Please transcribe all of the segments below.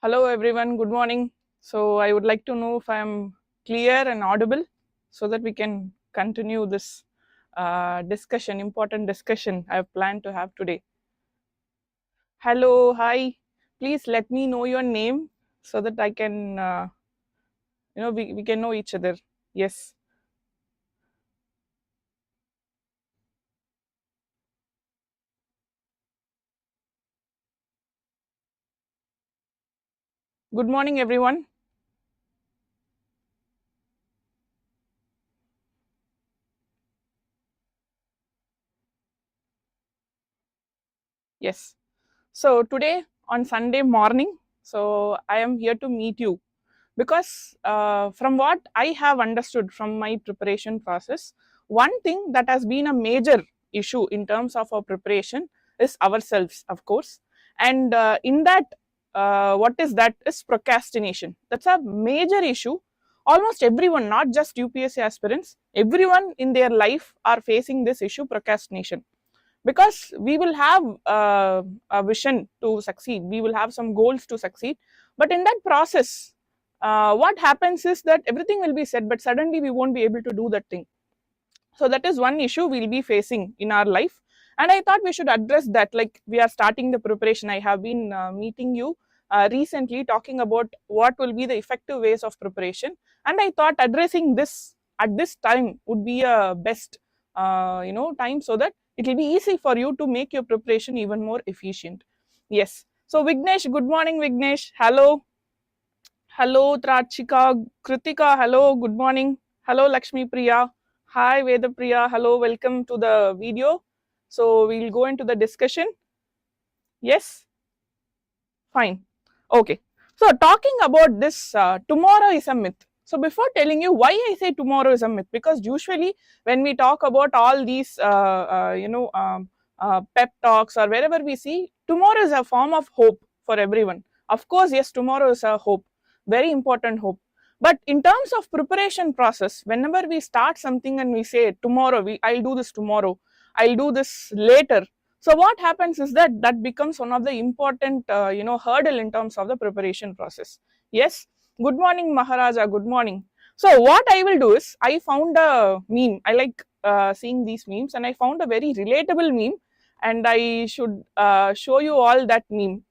Hello everyone, good morning. So I would like to know if I am clear and audible so that we can continue this important discussion I have planned to have today. Hello, hi. Please let me know your name so that I can, we can know each other. Yes. Good morning everyone. Yes. So today on Sunday morning, so I am here to meet you because from what I have understood from my preparation process, one thing that has been a major issue in terms of our preparation is ourselves, of course. And in that, what is that is procrastination. That's a major issue. Almost everyone, not just UPSC aspirants, everyone in their life are facing this issue, procrastination, because we will have a vision to succeed, we will have some goals to succeed, but in that process what happens is that everything will be said but suddenly we won't be able to do that thing. So that is one issue we'll be facing in our life, and I thought we should address that. Like, we are starting the preparation, I have been meeting you recently, talking about what will be the effective ways of preparation, and I thought addressing this at this time would be a best time, so that it will be easy for you to make your preparation even more efficient. Yes. So Vignesh, good morning Vignesh. Hello. Hello Trachika, Kritika, hello, good morning. Hello Lakshmi Priya. Hi Veda Priya, hello, welcome to the video. So we'll go into the discussion. Yes, fine. Okay. So talking about this, tomorrow is a myth. So before telling you why I say tomorrow is a myth, because usually when we talk about all these, pep talks or wherever we see, tomorrow is a form of hope for everyone. Of course, yes, tomorrow is a hope, very important hope. But in terms of preparation process, whenever we start something and we say tomorrow, I'll do this tomorrow, I'll do this later, so what happens is that that becomes one of the important hurdle in terms of the preparation process. Yes. Good morning Maharaja, good morning. So what I will do is, I found a meme, I like seeing these memes, and I found a very relatable meme, and I should show you all that meme.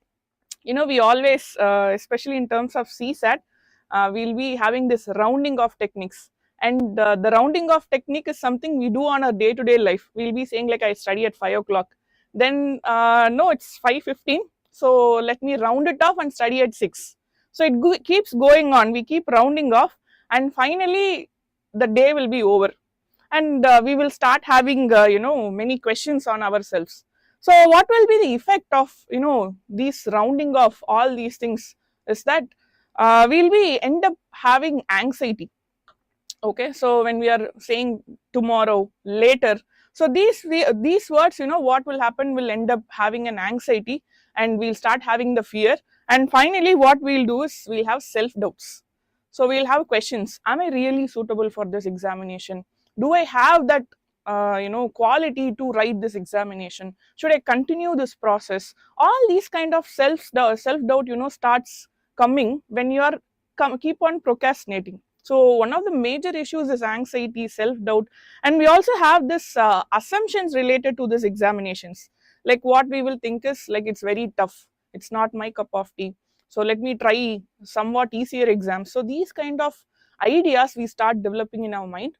We always especially in terms of CSAT, we'll be having this rounding of techniques, and the rounding of technique is something we do on our day to day life. We'll be saying like, I study at 5 o'clock, then no, it's 5:15, so let me round it off and study at 6. So it keeps going on, we keep rounding off, and finally the day will be over, and we will start having many questions on ourselves. So what will be the effect of these rounding of all these things is that we'll be end up having anxiety. Okay, so when we are saying tomorrow, later, so these words, what will happen, will end up having an anxiety, and we'll start having the fear, and finally what we'll do is we'll have self doubts. So we'll have questions, am I really suitable for this examination, do I have that quality to write this examination, should I continue this process? All these kind of self doubt starts coming when you are keep on procrastinating. So one of the major issues is anxiety, self doubt, and we also have this assumptions related to these examinations. Like, what we will think is like, it's very tough, it's not my cup of tea, so let me try somewhat easier exams. So these kind of ideas we start developing in our mind.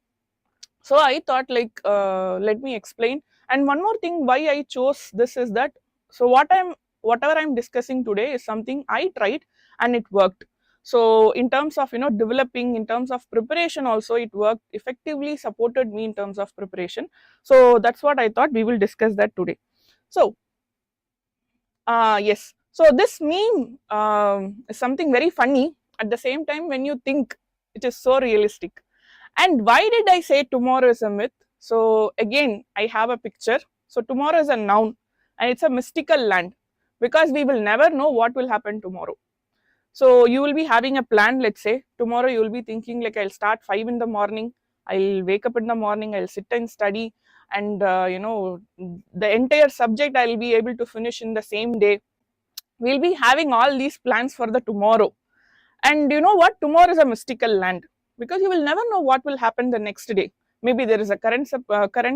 So I thought like, let me explain. And one more thing why I chose this is that, so whatever I'm discussing today is something I tried and it worked. So in terms of developing, in terms of preparation also, it worked effectively, supported me in terms of preparation. So that's what I thought we will discuss that today. So yes, so this meme is something very funny, at the same time when you think it is so realistic. And why did I say tomorrow is a myth? So again, I have a picture. So tomorrow is a noun, and it's a mystical land, because we will never know what will happen tomorrow. So you will be having a plan, let's say tomorrow you will be thinking like, I'll start 5 in the morning, I'll wake up in the morning, I'll sit and study, and the entire subject I'll be able to finish in the same day. we'll be having all these plans for the tomorrow. And you know what? Tomorrow is a mystical land, because you will never know what will happen the next day. Maybe there is a current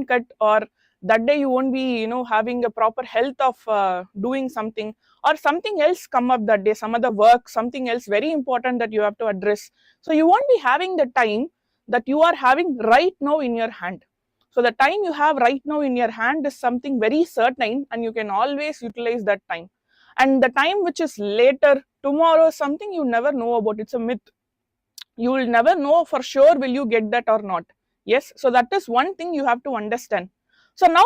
cut, or that day you won't be, having a proper health of doing something, or something else come up that day, some other work, something else very important that you have to address. So you won't be having the time that you are having right now in your hand. So the time you have right now in your hand is something very certain, and you can always utilize that time. And the time which is later, tomorrow, something you never know about. It's a myth. You will never know for sure will you get that or not. Yes, so that is one thing you have to understand. So now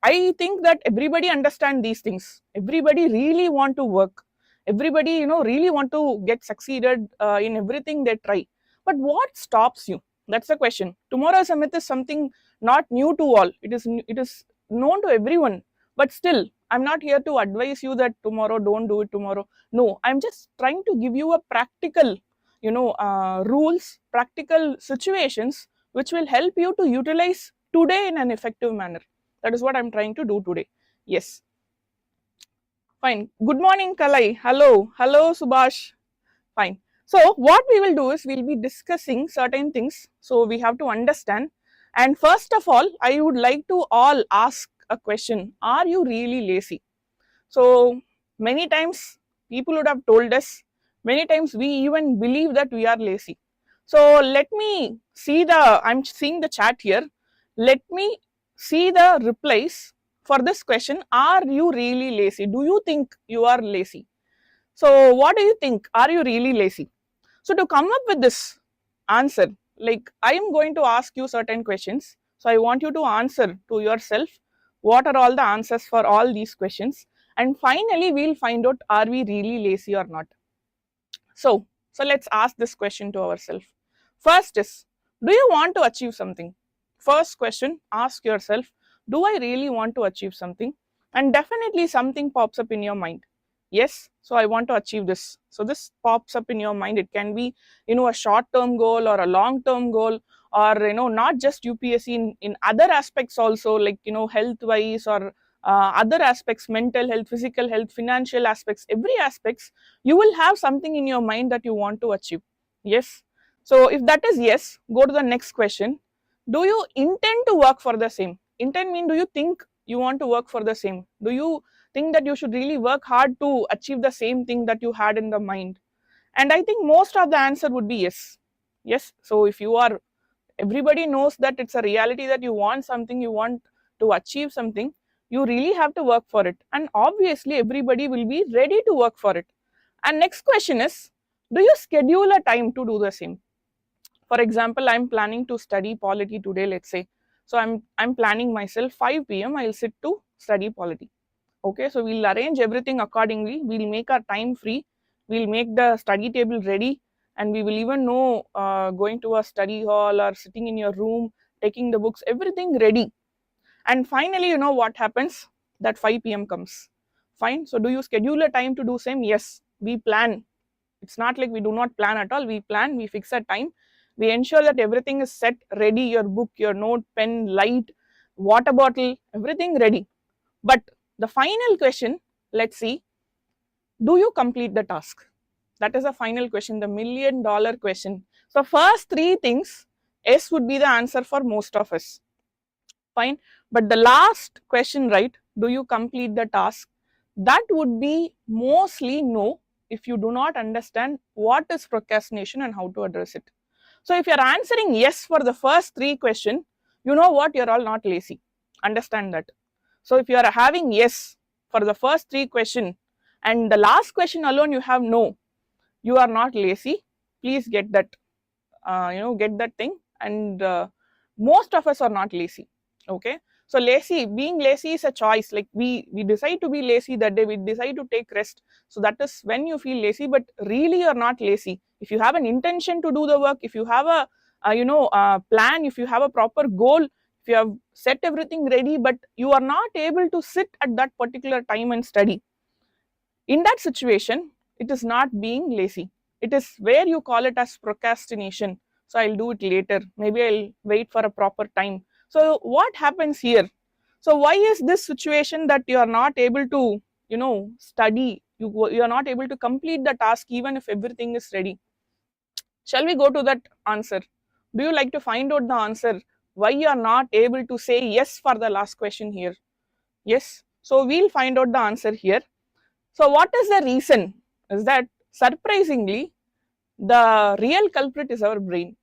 I think that everybody understand these things. Everybody really want to work. Everybody, really want to get succeeded in everything they try. But what stops you? That's the question. Tomorrow is a myth is something not new to all. It is known to everyone. But still, I'm not here to advise you that tomorrow, don't do it tomorrow. No, I'm just trying to give you a practical, rules, practical situations which will help you to utilize today in an effective manner. That is what I'm trying to do today. Yes. Fine. Good morning, Kalai. Hello. Hello, Subhash. Fine. So what we will do is we'll be discussing certain things. So we have to understand. And first of all, I would like to all ask a question. Are you really lazy? So many times people would have told us, many times we even believe that we are lazy. So let me see I'm seeing the chat here. Let me see the replies for this question. Are you really lazy? Do you think you are lazy? So what do you think? Are you really lazy? So to come up with this answer, like I am going to ask you certain questions. So I want you to answer to yourself what are all the answers for all these questions. And finally, we'll find out are we really lazy or not. So let's ask this question to ourselves. First is, do you want to achieve something? First question, ask yourself, do I really want to achieve something? And definitely something pops up in your mind. Yes, so I want to achieve this. So this pops up in your mind. It can be, a short-term goal or a long-term goal, or, not just UPSC in other aspects also, like, health-wise, or other aspects, mental health, physical health, financial aspects, every aspects, you will have something in your mind that you want to achieve. Yes. So if that is yes, go to the next question. Do you intend to work for the same? Intend mean, do you think you want to work for the same? Do you think that you should really work hard to achieve the same thing that you had in the mind? And I think most of the answer would be yes. Yes. So if you are, everybody knows that it's a reality that you want something, you want to achieve something, you really have to work for it. And obviously everybody will be ready to work for it. And next question is, do you schedule a time to do the same? For example, I'm planning to study polity today, let's say. So I'm planning myself 5 p.m. I'll sit to study polity. Okay, so we'll arrange everything accordingly. We'll make our time free. We'll make the study table ready, and we will even know going to a study hall or sitting in your room, taking the books, everything ready. And finally, you know what happens? That 5 p.m. comes. Fine. So do you schedule a time to do same? Yes, we plan. It's not like we do not plan at all. We plan, we fix a time. We ensure that everything is set, ready, your book, your note, pen, light, water bottle, everything ready. But the final question, let's see, do you complete the task? That is the final question, the $1,000,000 question. So first three things, S would be the answer for most of us. Fine. But the last question, right, do you complete the task? That would be mostly no, if you do not understand what is procrastination and how to address it. So if you're answering yes for the first three questions, you know what, you're all not lazy. Understand that. So if you are having yes for the first three questions and the last question alone you have no, you are not lazy. Please get that, get that thing. And most of us are not lazy. Okay. So being lazy is a choice. Like we decide to be lazy that day, we decide to take rest. So that is when you feel lazy, but really you're not lazy. If you have an intention to do the work, if you have a plan, if you have a proper goal, if you have set everything ready, but you are not able to sit at that particular time and study, in that situation, it is not being lazy. It is where you call it as procrastination. So I'll do it later. Maybe I'll wait for a proper time. So what happens here? So why is this situation that you are not able to, study? you are not able to complete the task even if everything is ready. Shall we go to that answer? Do you like to find out the answer why you are not able to say yes for the last question here? Yes, so we'll find out the answer here. So what is the reason is that surprisingly the real culprit is our brain.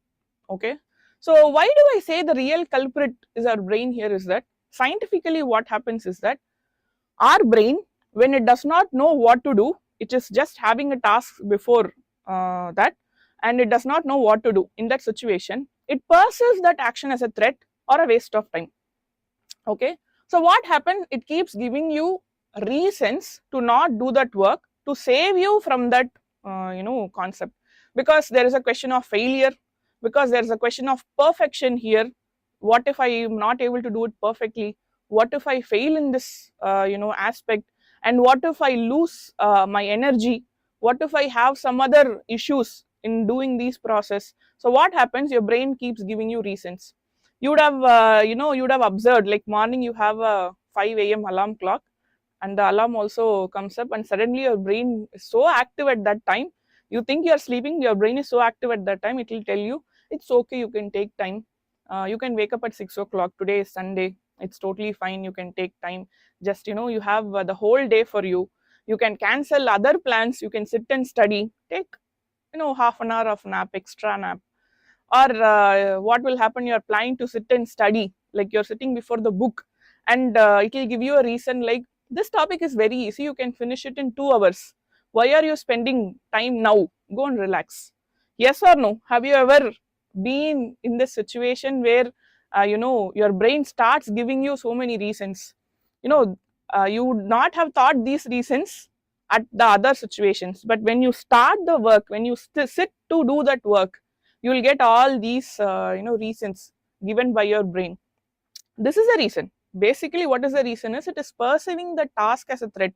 Okay, so why do I say the real culprit is our brain here is that scientifically what happens is that our brain, when it does not know what to do, it is just having a task before that, and it does not know what to do in that situation, it perceives that action as a threat or a waste of time. Okay, so what happens, it keeps giving you reasons to not do that work to save you from that concept, because there is a question of failure, because there is a question of perfection here. What if I am not able to do it perfectly? What if I fail in this aspect? And what if I lose my energy? What if I have some other issues in doing these process? So what happens, your brain keeps giving you reasons. You would have you would have observed, like morning you have a 5 a.m. alarm clock, and the alarm also comes up, and suddenly your brain is so active at that time. You think you are sleeping, your brain is so active at that time, it will tell you it's okay, you can take time, you can wake up at 6 o'clock, today is Sunday, it's totally fine, you can take time, just you have the whole day for you, you can cancel other plans, you can sit and study, take half an hour of nap, extra nap. Or what will happen, you are planning to sit and study, like you're sitting before the book, and it will give you a reason like, this topic is very easy, you can finish it in 2 hours, why are you spending time now, go and relax. Yes or no, have you ever been in this situation where your brain starts giving you so many reasons? You would not have thought these reasons at the other situations, but when you start the work, when you sit to do that work, you will get all these reasons given by your brain. This is the reason. Basically what is the reason is, it is perceiving the task as a threat.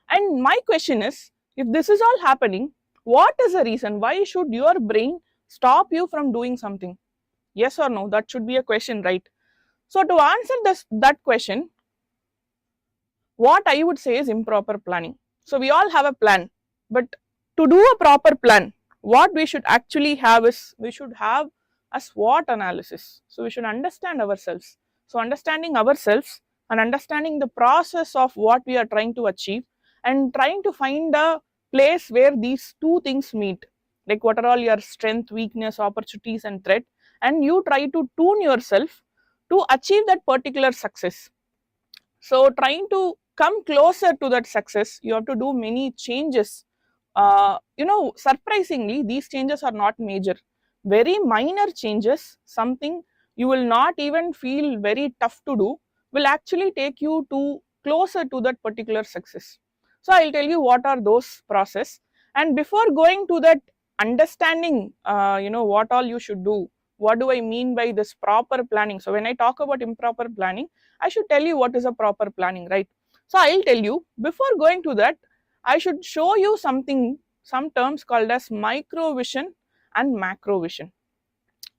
And my question is, if this is all happening, what is the reason, why should your brain stop you from doing something? Yes or no, that should be a question, right? So to answer that question, what I would say is improper planning. So we all have a plan, but to do a proper plan, what we should actually have is, we should have a SWOT analysis. So we should understand ourselves. So understanding ourselves and understanding the process of what we are trying to achieve, and trying to find a place where these two things meet, like what are all your strength, weakness, opportunities and threat, and you try to tune yourself to achieve that particular success. So trying to come closer to that success, you have to do many changes. Surprisingly, these changes are not major, very minor changes, something you will not even feel very tough to do, will actually take you to closer to that particular success. So I'll tell you what are those process. And before going to that understanding, what all you should do, what do I mean by this proper planning? So when I talk about improper planning, I should tell you what is a proper planning, right? So I'll tell you, before going to that, I should show you something, some terms called as micro vision and macro vision.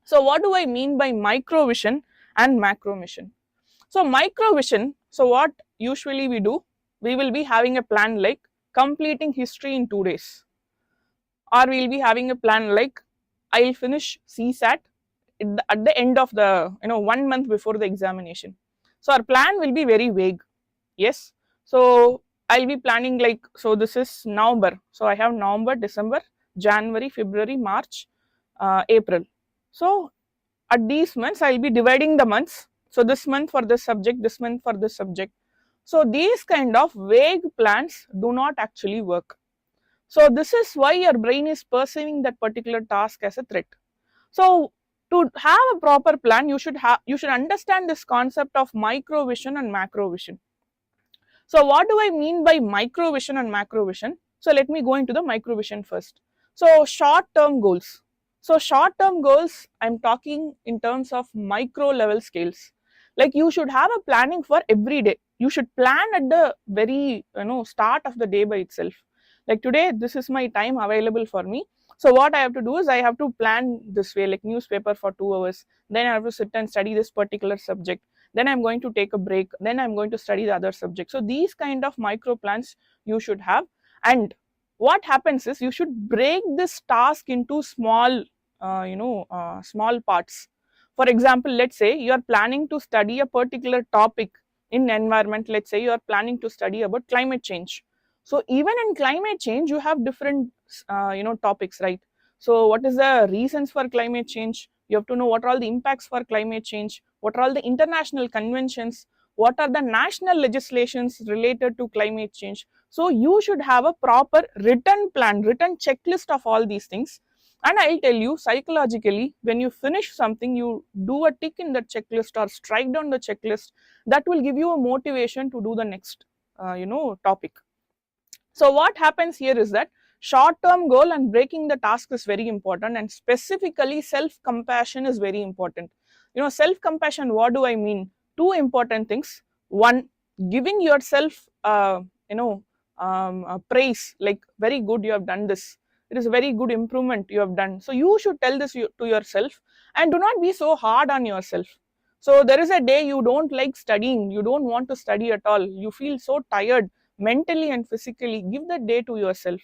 So what do I mean by micro vision and macro vision? So micro vision, so what usually we do, we will be having a plan like completing history in 2 days, or we'll be having a plan like, I'll finish CSAT at the end of the 1 month before the examination. So our plan will be very vague. Yes, so I'll be planning like, so this is November, so I have November, December, January, February, March, April. So at these months I'll be dividing the months, so this month for this subject, this month for this subject. So these kind of vague plans do not actually work. So this is why your brain is perceiving that particular task as a threat. So to have a proper plan, you should understand this concept of micro vision and macro vision. So what do I mean by micro vision and macro vision? So let me go into the micro vision first. So short term goals. So short term goals, I'm talking in terms of micro level scales. Like you should have a planning for every day. You should plan at the very start of the day by itself. Like today, this is my time available for me. So what I have to do is, I have to plan this way, like newspaper for 2 hours. Then I have to sit and study this particular subject. Then I'm going to take a break. Then I'm going to study the other subject. So these kind of micro plans you should have. And what happens is you should break this task into small, small parts. For example, let's say you are planning to study a particular topic in environment. Let's say you are planning to study about climate change. So even in climate change, you have different, topics, right? So what is the reasons for climate change? You have to know what are all the impacts for climate change, what are all the international conventions, what are the national legislations related to climate change. So you should have a proper written plan, written checklist of all these things. And I'll tell you, psychologically, when you finish something, you do a tick in that checklist or strike down the checklist. That will give you a motivation to do the next, topic. So what happens here is that short-term goal and breaking the task is very important, and specifically self-compassion is very important. Self-compassion, what do I mean? Two important things. One, giving yourself, praise, like very good, you have done this. It is a very good improvement you have done. So you should tell this to yourself, and do not be so hard on yourself. So there is a day you don't like studying, you don't want to study at all, you feel so tired mentally and physically. Give that day to yourself.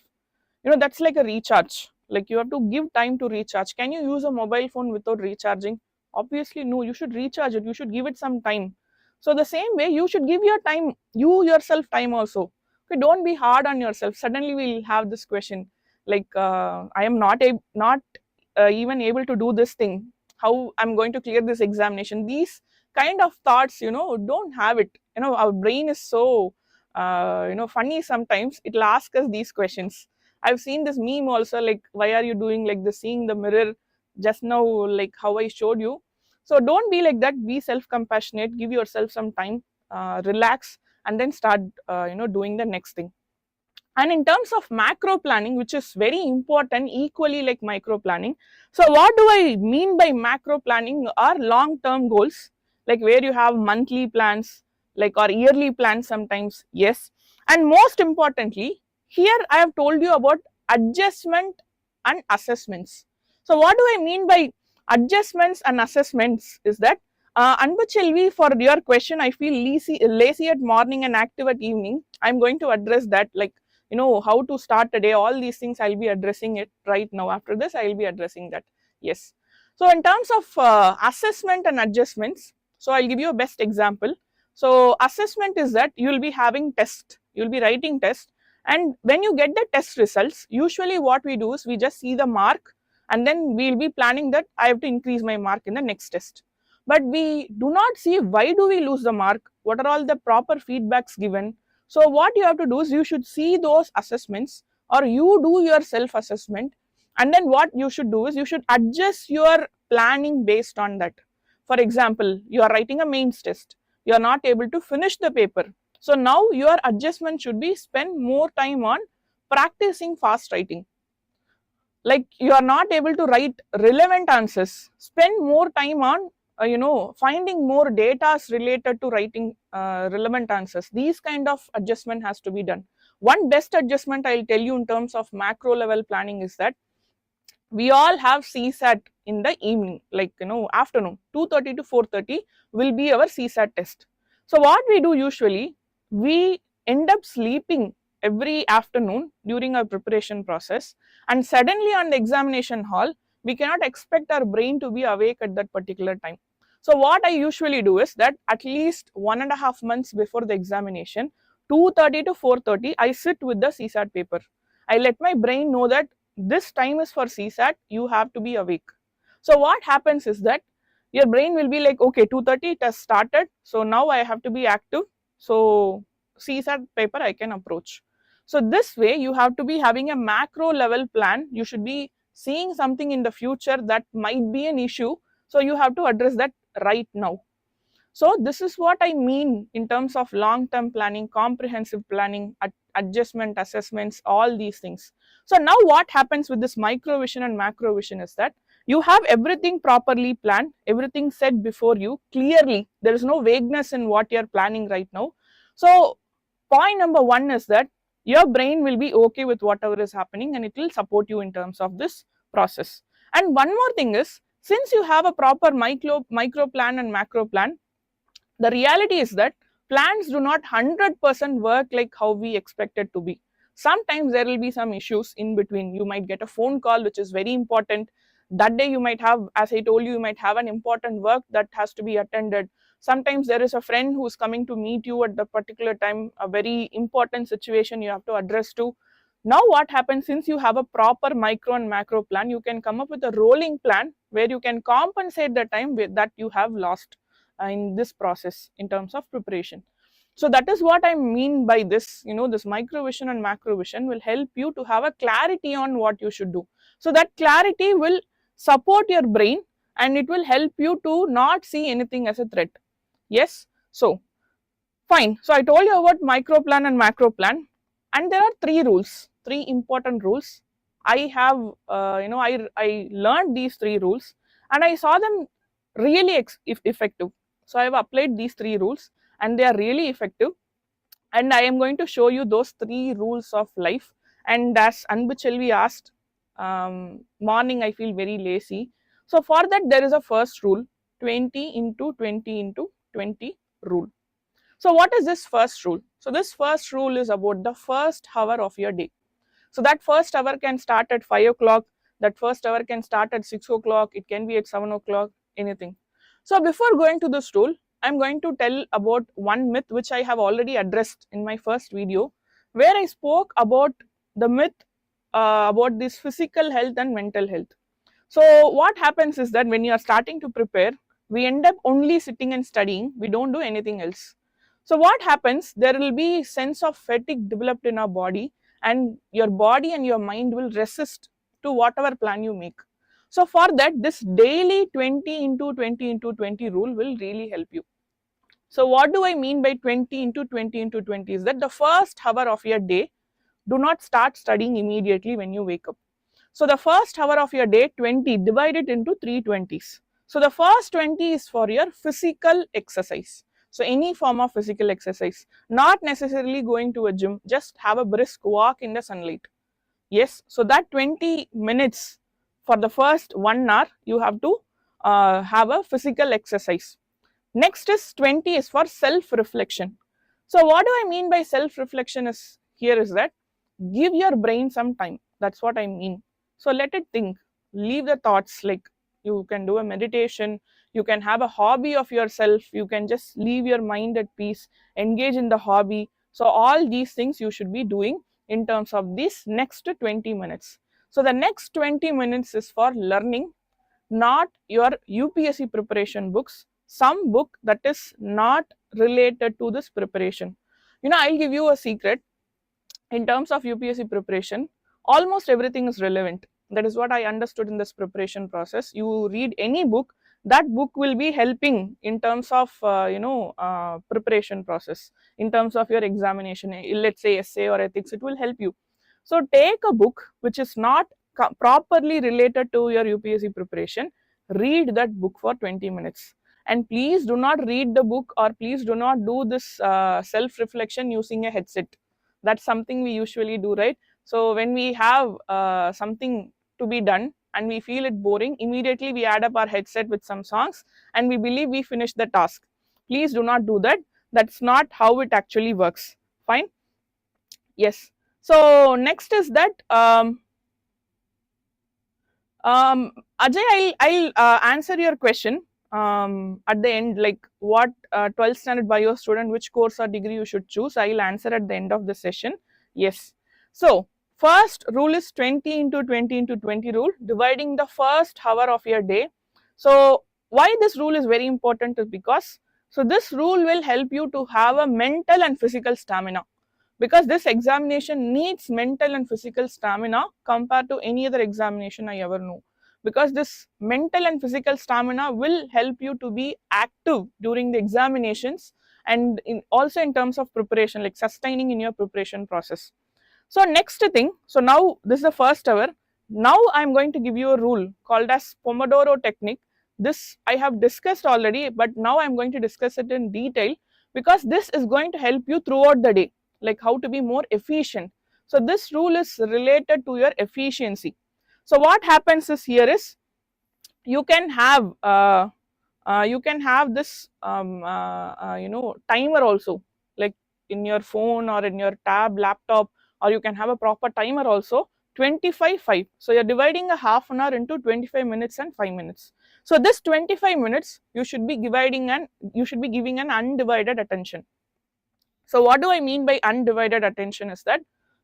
That's like a recharge. Like, you have to give time to recharge. Can you use a mobile phone without recharging? Obviously no. You should recharge it, you should give it some time. So the same way, you should give your time, you yourself time also. Okay, don't be hard on yourself. Suddenly we'll have this question like, I am not even able to do this thing, how I'm going to clear this examination. These kind of thoughts, don't have it. Our brain is so funny. Sometimes it'll ask us these questions. I've seen this meme also, like, why are you doing like this, seeing the mirror just now, like how I showed you. So don't be like that. Be self compassionate, give yourself some time, relax, and then start doing the next thing. And in terms of macro planning, which is very important, equally like micro planning. So what do I mean by macro planning? Are long term goals, like where you have monthly plans, like, or yearly plans sometimes. Yes. And most importantly, here I have told you about adjustment and assessments. So what do I mean by adjustments and assessments is that, Anbachelvi, for your question, I feel lazy at morning and active at evening. I'm going to address that, like, how to start a day, all these things I'll be addressing it right now. After this, I'll be addressing that. Yes. So in terms of assessment and adjustments, so I'll give you a best example. So assessment is that you'll be having test, you'll be writing test, and when you get the test results, usually what we do is we just see the mark, and then we'll be planning that I have to increase my mark in the next test. But we do not see why do we lose the mark, what are all the proper feedbacks given. So what you have to do is you should see those assessments, or you do your self assessment, and then what you should do is you should adjust your planning based on that. For example, you are writing a mains test, you are not able to finish the paper. So now your adjustment should be spend more time on practicing fast writing. Like, you are not able to write relevant answers, spend more time on finding more data related to writing relevant answers. These kind of adjustment has to be done. One best adjustment I'll tell you in terms of macro level planning is that we all have CSAT in the evening, like, afternoon, 2:30 to 4:30 will be our CSAT test. So what we do usually, we end up sleeping every afternoon during our preparation process, and suddenly on the examination hall, we cannot expect our brain to be awake at that particular time. So what I usually do is that at least 1.5 months before the examination, 2:30 to 4:30, I sit with the CSAT paper. I let my brain know that this time is for CSAT, you have to be awake. So what happens is that your brain will be like, okay, 2:30 it has started, so now I have to be active, so CSAT paper I can approach. So this way you have to be having a macro level plan. You should be seeing something in the future that might be an issue, so you have to address that right now. So this is what I mean in terms of long-term planning, comprehensive planning, adjustment, assessments, all these things. So now what happens with this micro vision and macro vision is that you have everything properly planned, everything set before you clearly. There is no vagueness in what you are planning right now. So point number one is that your brain will be okay with whatever is happening, and it will support you in terms of this process. And one more thing is, since you have a proper micro plan and macro plan, the reality is that plans do not 100% work like how we expect it to be. Sometimes there will be some issues in between. You might get a phone call which is very important. That day you might have, as I told you might have an important work that has to be attended. Sometimes there is a friend who is coming to meet you at the particular time, a very important situation you have to address to. Now what happens, since you have a proper micro and macro plan, you can come up with a rolling plan where you can compensate the time that you have lost in this process in terms of preparation. So that is what I mean by this, this micro vision and macro vision will help you to have a clarity on what you should do. So that clarity will support your brain and it will help you to not see anything as a threat. Yes, so fine. So I told you about micro plan and macro plan, and there are three important rules. I have, I learned these three rules and I saw them really effective. So I have applied these three rules and they are really effective. And I am going to show you those three rules of life. And as Anbuchelvi asked, morning I feel very lazy. So for that there is a first rule, 20 into 20 into 20 rule. So what is this first rule? So this first rule is about the first hour of your day. So that first hour can start at 5 o'clock, that first hour can start at 6 o'clock, it can be at 7 o'clock, anything. So before going to this rule, I am going to tell about one myth which I have already addressed in my first video, where I spoke about the myth about this physical health and mental health. So what happens is that when you are starting to prepare, we end up only sitting and studying, we don't do anything else. So what happens, there will be sense of fatigue developed in our body, and your body and your mind will resist to whatever plan you make. So for that, this daily 20 into 20 into 20 rule will really help you. So what do I mean by 20 into 20 into 20 is that the first hour of your day, do not start studying immediately when you wake up. So the first hour of your day, 20, divide it into 3 20s. So the first 20 is for your physical exercise. So any form of physical exercise, not necessarily going to a gym, just have a brisk walk in the sunlight. Yes, so that 20 minutes for the first 1 hour, you have to have a physical exercise. Next is 20 is for self-reflection. So what do I mean by self-reflection is here is that give your brain some time. That's what I mean. So let it think, leave the thoughts, like you can do a meditation, you can have a hobby of yourself, you can just leave your mind at peace, engage in the hobby. So all these things you should be doing in terms of this next 20 minutes. So the next 20 minutes is for learning, not your UPSC preparation books, some book that is not related to this preparation. I'll give you a secret. In terms of UPSC preparation, almost everything is relevant. That is what I understood in this preparation process. You read any book, that book will be helping in terms of preparation process, in terms of your examination. Let's say essay or ethics, it will help you. So take a book which is not properly related to your UPSC preparation, read that book for 20 minutes. And please do not read the book, or please do not do this self-reflection using a headset. That's something we usually do, right? So when we have something to be done and we feel it boring, immediately we add up our headset with some songs and we believe we finished the task. Please do not do that. That's not how it actually works. Fine? Yes. So next is that Ajay, I'll answer your question at the end, like what 12th standard bio student, which course or degree you should choose. I'll answer at the end of the session. Yes. So first rule is 20 into 20 into 20 rule, dividing the first hour of your day. So why this rule is very important is because, so this rule will help you to have a mental and physical stamina, because this examination needs mental and physical stamina compared to any other examination I ever know. Because this mental and physical stamina will help you to be active during the examinations, and also in terms of preparation, like sustaining in your preparation process. So next thing, so now this is the first hour. Now I am going to give you a rule called as Pomodoro technique. This I have discussed already, but now I am going to discuss it in detail, because this is going to help you throughout the day, like how to be more efficient. So this rule is related to your efficiency. So what happens is, here is you can have this timer also, like in your phone or in your tab, laptop, or you can have a proper timer also. 25 5, so you're dividing a half an hour into 25 minutes and 5 minutes. So this 25 minutes you should be dividing and you should be giving an undivided attention. So what do I mean by undivided attention is that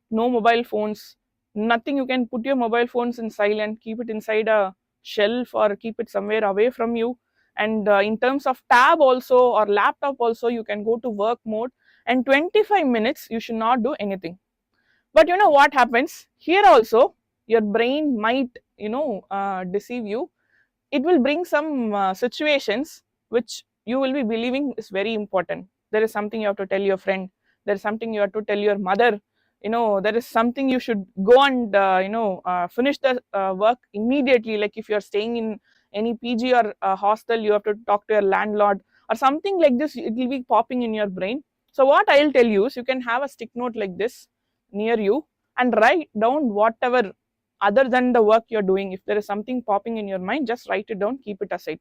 no mobile phones, nothing. You can put your mobile phones in silent, keep it inside a shelf or keep it somewhere away from you. And in terms of tab also or laptop also, you can go to work mode, and 25 minutes you should not do anything. But you know what happens here also, your brain might deceive you. It will bring some situations which you will be believing is very important. There is something you have to tell your friend, there is something you have to tell your mother, there is something you should go and finish the work immediately. Like if you are staying in any PG or hostel, you have to talk to your landlord or something like this. It will be popping in your brain. So what I'll tell you is, you can have a stick note like this near you and write down whatever other than the work you're doing. If there is something popping in your mind, just write it down, keep it aside.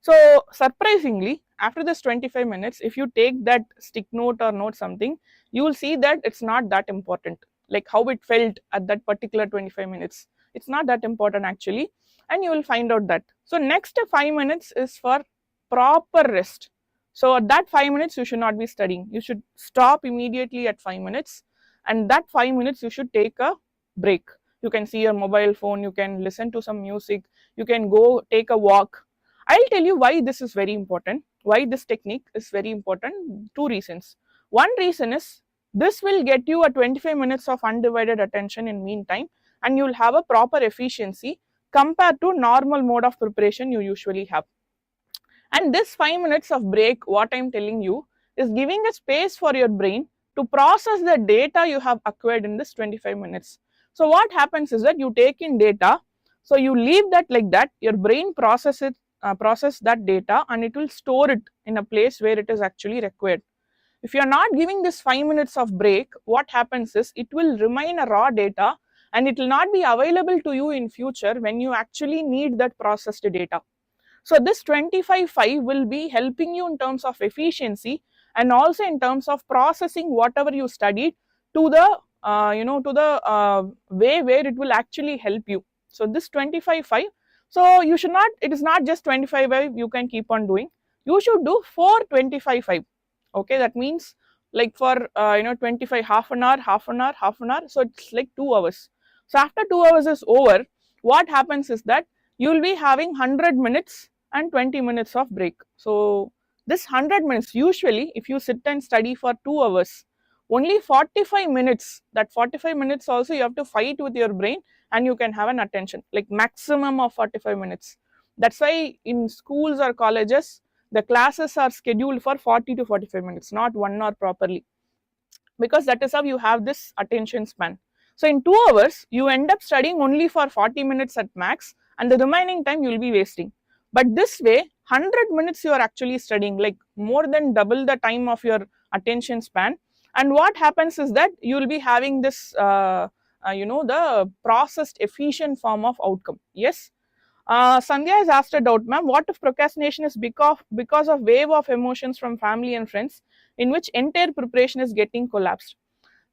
So surprisingly, after this 25 minutes, if you take that stick note or note something, you will see that it's not that important, like how it felt at that particular 25 minutes. It's not that important actually, and you will find out that. So next 5 minutes is for proper rest. So at that 5 minutes, you should not be studying. You should stop immediately at 5 minutes, and that 5 minutes you should take a break. You can see your mobile phone, you can listen to some music, you can go take a walk. I'll tell you why this is very important, why this technique is very important. Two reasons. One reason is, this will get you a 25 minutes of undivided attention in meantime, and you'll have a proper efficiency compared to normal mode of preparation you usually have. And this 5 minutes of break, what I'm telling you, is giving a space for your brain to process the data you have acquired in this 25 minutes. So what happens is that you take in data, so you leave that like that, your brain process that data, and it will store it in a place where it is actually required. If you are not giving this 5 minutes of break, what happens is, it will remain a raw data and it will not be available to you in future when you actually need that processed data. So this 25/5 will be helping you in terms of efficiency and also in terms of processing whatever you studied to the way where it will actually help you. So this 25/5, so you should not, it is not just 25/5 you can keep on doing. You should do 4 25/5. Okay, that means like for 25, half an hour, half an hour, half an hour. So it's like 2 hours. So after 2 hours is over, what happens is that you will be having 100 minutes and 20 minutes of break. So this 100 minutes, usually if you sit and study for 2 hours, only 45 minutes, that 45 minutes also you have to fight with your brain and you can have an attention, like maximum of 45 minutes. That's why in schools or colleges, the classes are scheduled for 40 to 45 minutes, not 1 hour properly, because that is how you have this attention span. So in 2 hours, you end up studying only for 40 minutes at max, and the remaining time you will be wasting. But this way, 100 minutes you are actually studying, like more than double the time of your attention span. And what happens is that you will be having this, the processed efficient form of outcome. Yes. Sandhya has asked a doubt, ma'am, what if procrastination is because of wave of emotions from family and friends in which entire preparation is getting collapsed?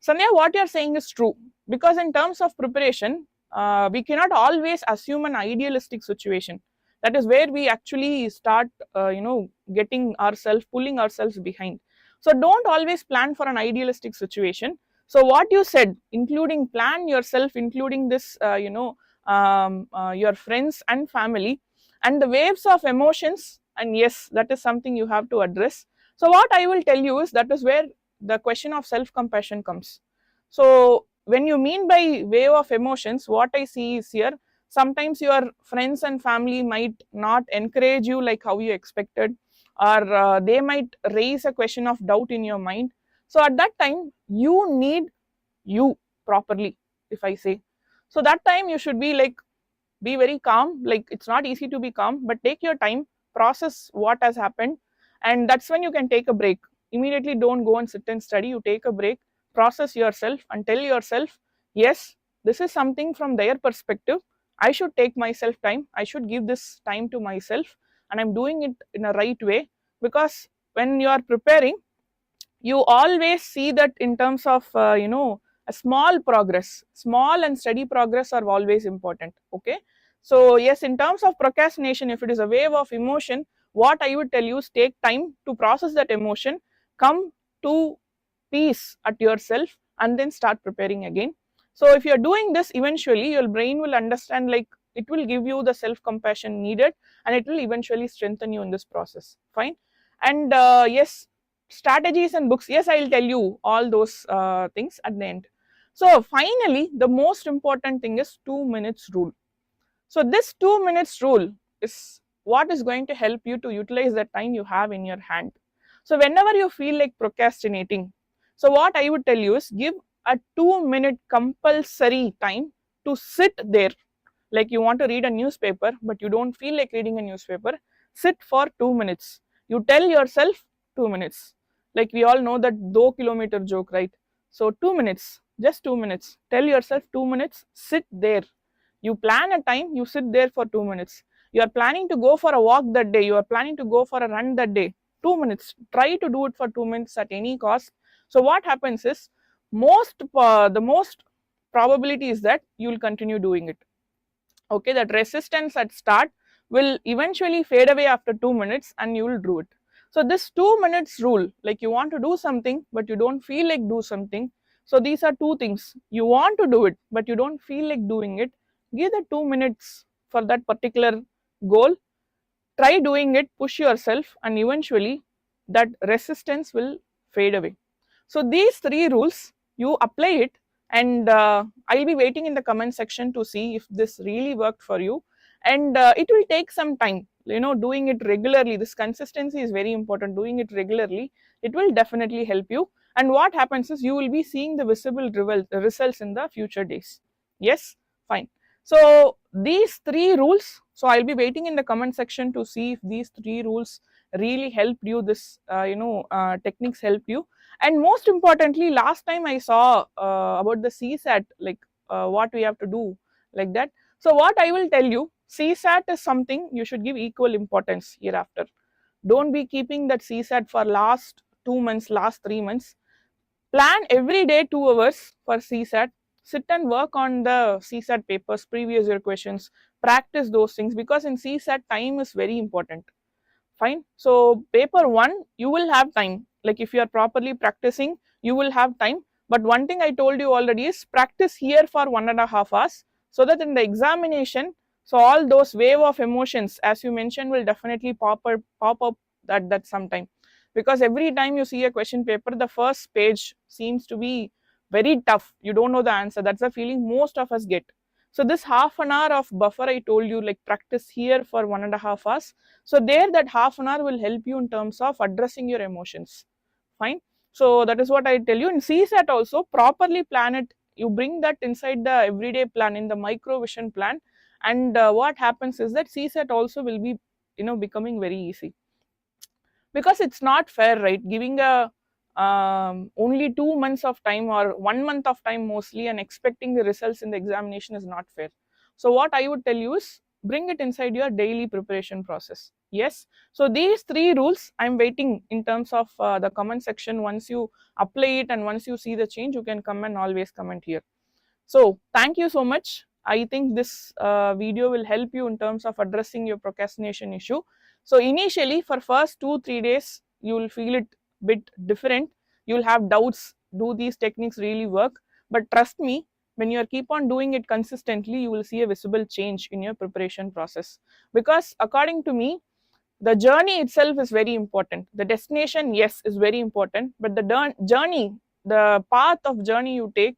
Sandhya, what you are saying is true, because in terms of preparation, we cannot always assume an idealistic situation. That is where we actually start, getting ourselves, pulling ourselves behind. So don't always plan for an idealistic situation. So what you said, including plan yourself, including this, your friends and family, and the waves of emotions, and yes, that is something you have to address. So what I will tell you is, that is where the question of self-compassion comes. So when you mean by wave of emotions, what I see is here, sometimes your friends and family might not encourage you like how you expected, or they might raise a question of doubt in your mind. So at that time, you need you properly, if I say. So that time you should be like, be very calm. Like it's not easy to be calm, but take your time, process what has happened, and that's when you can take a break. Immediately don't go and sit and study. You take a break, process yourself and tell yourself, yes, this is something from their perspective. I should take myself time. I should give this time to myself, and I'm doing it in a right way. Because when you are preparing, you always see that in terms of a small progress, small and steady progress are always important. Okay, so yes, in terms of procrastination, if it is a wave of emotion, what I would tell you is take time to process that emotion, come to peace at yourself, and then start preparing again. So if you're doing this, eventually your brain will understand, like it will give you the self compassion needed, and it will eventually strengthen you in this process. Fine. And yes, strategies and books, yes, I'll tell you all those things at the end. So finally, the most important thing is 2 minutes rule. So this 2 minutes rule is what is going to help you to utilize the time you have in your hand. So whenever you feel like procrastinating, so what I would tell you is give a 2 minute compulsory time to sit there. Like you want to read a newspaper, but you don't feel like reading a newspaper, sit for 2 minutes. You tell yourself 2 minutes. Like we all know that 2 kilometer joke, right? So 2 minutes, just 2 minutes. Tell yourself 2 minutes, sit there. You plan a time, you sit there for 2 minutes. You are planning to go for a walk that day, you are planning to go for a run that day. 2 minutes. Try to do it for 2 minutes at any cost. So what happens is, the most probability is that you will continue doing it. Okay, that resistance at start will eventually fade away after 2 minutes, and you will do it. So this 2 minutes rule, like you want to do something but you don't feel like do something. So these are two things: you want to do it but you don't feel like doing it, give the 2 minutes for that particular goal, try doing it, push yourself, and eventually that resistance will fade away. So these three rules, you apply it, and I'll be waiting in the comment section to see if this really worked for you. And it will take some time, you know, doing it regularly. This consistency is very important. Doing it regularly, it will definitely help you. And what happens is, you will be seeing the visible results in the future days. Yes, fine. So these three rules, so I'll be waiting in the comment section to see if these three rules really helped you, this techniques helped you. And most importantly, last time I saw about the CSAT, like what we have to do, like that. So what I will tell you, CSAT is something you should give equal importance hereafter. Don't be keeping that CSAT for last 2 months, last 3 months. Plan every day 2 hours for CSAT. Sit and work on the CSAT papers, previous year questions, practice those things, because in CSAT time is very important. Fine. So paper 1, you will have time. Like if you are properly practicing, you will have time. But one thing I told you already is, practice here for 1.5 hours, so that in the examination, so all those wave of emotions, as you mentioned, will definitely pop up at that sometime. Because every time you see a question paper, the first page seems to be very tough. You don't know the answer. That's the feeling most of us get. So this half an hour of buffer I told you, like practice here for 1.5 hours. So there, that half an hour will help you in terms of addressing your emotions. Fine. So that is what I tell you. In CSAT also, properly plan it. You bring that inside the everyday plan, in the micro vision plan, and what happens is that CSAT also will be, becoming very easy. Because it's not fair, right? Giving a only 2 months of time or 1 month of time mostly, and expecting the results in the examination is not fair. So what I would tell you is, bring it inside your daily preparation process. Yes. So these three rules, I'm waiting in terms of the comment section. Once you apply it and once you see the change, you can come and always comment here. So thank you so much. I think this video will help you in terms of addressing your procrastination issue. So initially, for first 2-3 days, you will feel it bit different. You will have doubts, do these techniques really work? But trust me, when you keep on doing it consistently, you will see a visible change in your preparation process. Because according to me, the journey itself is very important. The destination, yes, is very important, but the journey, the path of journey you take,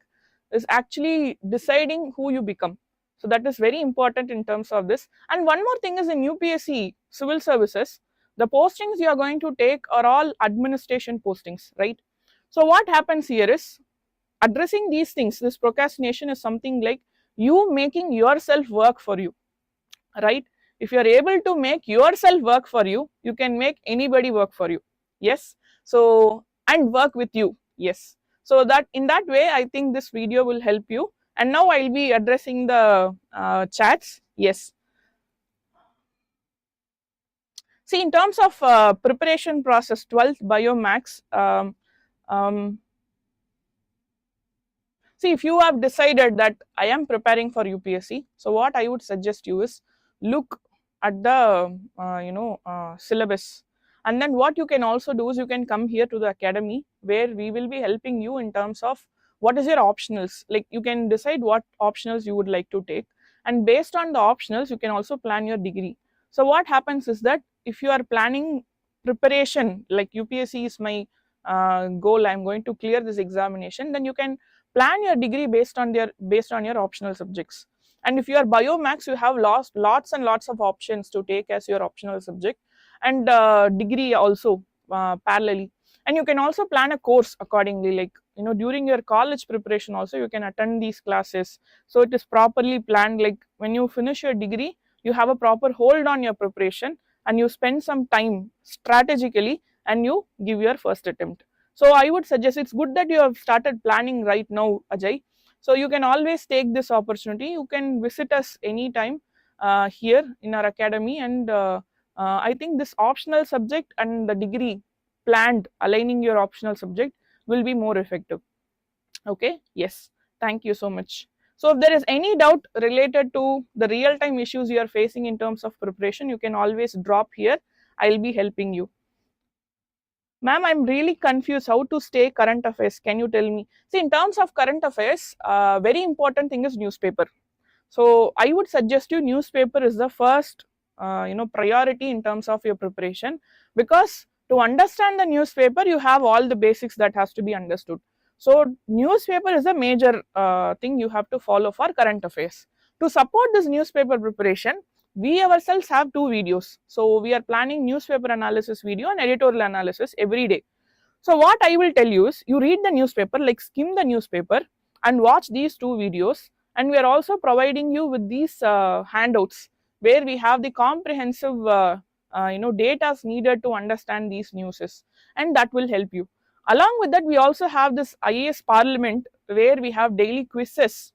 is actually deciding who you become. So that is very important in terms of this. And one more thing is, in UPSC civil services, the postings you are going to take are all administration postings, right? So what happens here is, addressing these things, this procrastination is something like you making yourself work for you, right? If you are able to make yourself work for you, you can make anybody work for you. Yes. So, and work with you. Yes. So that in that way, I think this video will help you. And now I'll be addressing the chats. Yes. See, in terms of preparation process, 12th biomax, um, See, if you have decided that I am preparing for UPSC, so what I would suggest you is look at the syllabus, and then what you can also do is you can come here to the academy where we will be helping you in terms of what is your optionals. Like you can decide what optionals you would like to take, and based on the optionals, you can also plan your degree. So what happens is that if you are planning preparation, like UPSC is my goal, I'm going to clear this examination, then you can plan your degree based on your optional subjects. And if you are biomax, you have lots and lots of options to take as your optional subject, and degree also parallelly. And you can also plan a course accordingly, like during your college preparation also you can attend these classes, so it is properly planned. Like when you finish your degree, you have a proper hold on your preparation, and you spend some time strategically, and you give your first attempt. So I would suggest, it's good that you have started planning right now, Ajay. So you can always take this opportunity. You can visit us anytime here in our academy, and I think this optional subject and the degree planned, aligning your optional subject, will be more effective. Okay, yes, thank you so much. So if there is any doubt related to the real time issues you are facing in terms of preparation, you can always drop here. I'll be helping you. Ma'am, I'm really confused how to stay current affairs. Can you tell me? See, in terms of current affairs, very important thing is newspaper. So I would suggest you newspaper is the first, priority in terms of your preparation, because to understand the newspaper, you have all the basics that has to be understood. So newspaper is a major thing you have to follow for current affairs. To support this newspaper preparation, we ourselves have two videos. So we are planning newspaper analysis video and editorial analysis every day. So what I will tell you is, you read the newspaper, like skim the newspaper and watch these two videos, and we are also providing you with these handouts where we have the comprehensive data needed to understand these newses, and that will help you. Along with that, we also have this IAS Parliament where we have daily quizzes.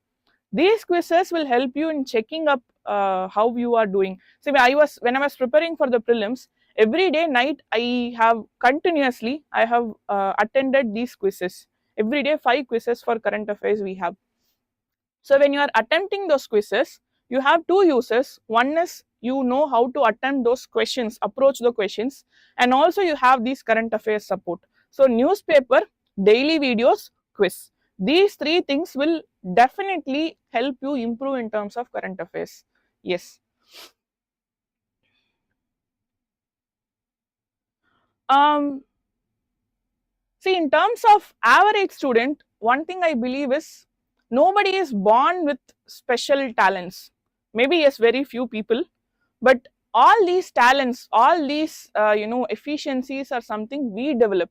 These quizzes will help you in checking up how you are doing. See, when I was preparing for the prelims, every day night I have attended these quizzes. Every day 5 quizzes for current affairs we have. So when you are attempting those quizzes, you have two uses. One is you know how to attempt those questions, approach the questions, and also you have these current affairs support. So newspaper, daily videos, quiz. These three things will definitely help you improve in terms of current affairs. Yes. Um, See, in terms of average student, one thing I believe is nobody is born with special talents. Maybe yes, very few people, but all these talents, all these efficiencies are something we develop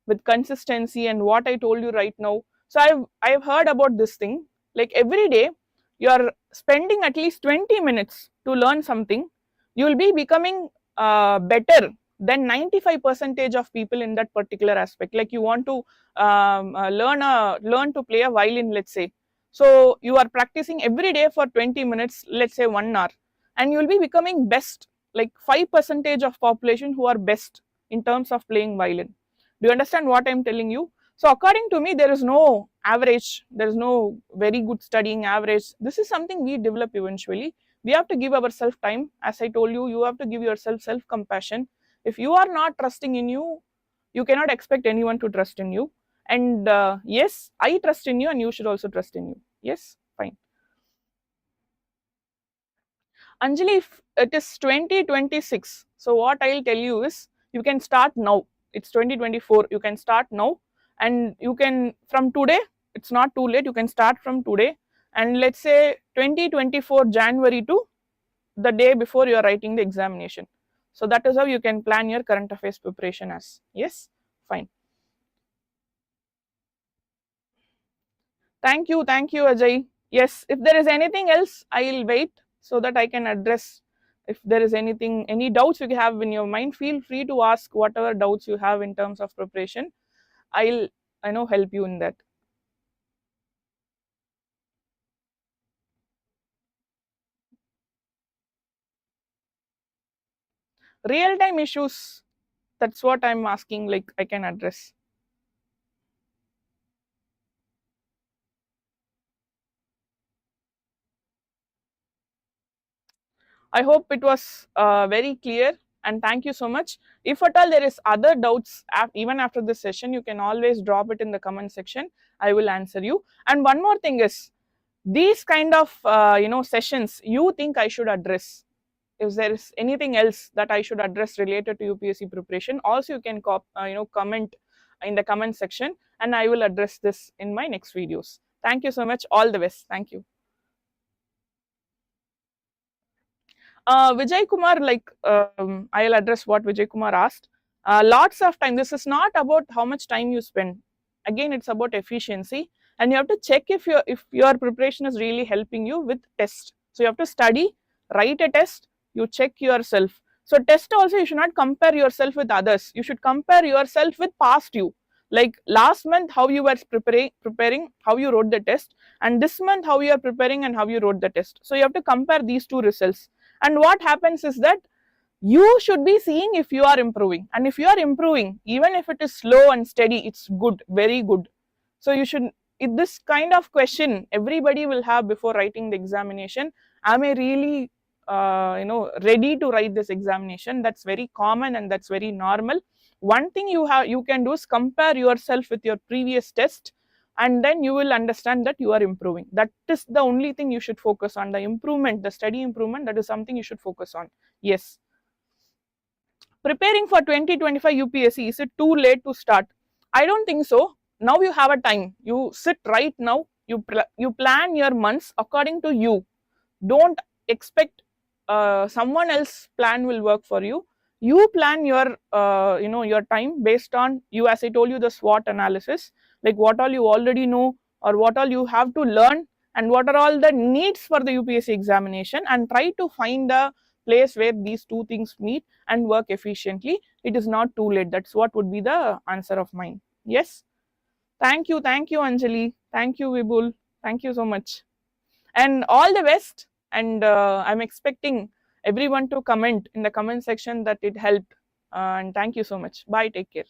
with consistency and what I told you right now. So I've heard about this thing. Like every day, you are spending at least 20 minutes to learn something. You will be becoming better than 95 percentage of people in that particular aspect. Like you want to learn to play a violin, let's say. So you are practicing every day for 20 minutes, let's say 1 hour, and you will be becoming best, like 5 percentage of population who are best in terms of playing violin. Do you understand what I'm telling you? So according to me, there is no average, there is no very good studying average. This is something we develop eventually. We have to give ourselves time. As I told you, you have to give yourself self-compassion. If you are not trusting in you, you cannot expect anyone to trust in you. And yes, I trust in you, and you should also trust in you. Yes, fine. Anjali, if it is 2026, so what I'll tell you is you can start now. It's 2024, you can start now, and you can from today, it's not too late, you can start from today. And let's say 2024 January to the day before you are writing the examination. So that is how you can plan your current affairs preparation as. Yes, fine. Thank you, Ajay. Yes, if there is anything else, I'll wait so that I can address. If there is anything, any doubts you have in your mind, feel free to ask whatever doubts you have in terms of preparation. I'll, help you in that. Real time issues, that's what I'm asking, like I can address. I hope it was very clear, and thank you so much. If at all there is other doubts even after this session, you can always drop it in the comment section. I will answer you. And one more thing is, these kind of sessions you think I should address, if there is anything else that I should address related to UPSC preparation, also you can comment in the comment section, and I will address this in my next videos. Thank you so much. All the best. Thank you. Vijay Kumar, I'll address what Vijay Kumar asked. Lots of time. This is not about how much time you spend. Again, it's about efficiency, and you have to check if your preparation is really helping you with test. So you have to study, write a test, you check yourself. So test also, you should not compare yourself with others. You should compare yourself with past you. Like last month, how you were preparing, how you wrote the test, and this month, how you are preparing and how you wrote the test. So you have to compare these two results. And what happens is that you should be seeing if you are improving, and if you are improving, even if it is slow and steady, it's good, very good. So you should, this kind of question everybody will have before writing the examination. Am I really ready to write this examination? That's very common and that's very normal. One thing you can do is compare yourself with your previous test, and then you will understand that you are improving. That is the only thing you should focus on, the improvement, the steady improvement. That is something you should focus on. Yes. Preparing for 2025 UPSC, is it too late to start? I don't think so. Now you have a time. You sit right now, you plan your months according to you. Don't expect someone else plan will work for you. You plan your your time based on you, as I told you, the SWOT analysis, like what all you already know or what all you have to learn, and what are all the needs for the UPSC examination, and try to find a place where these two things meet and work efficiently. It is not too late. That's what would be the answer of mine. Yes. Thank you Anjali, thank you Vibul, thank you so much, and all the best. And I'm expecting everyone to comment in the comment section that it helped, and thank you so much. Bye, take care.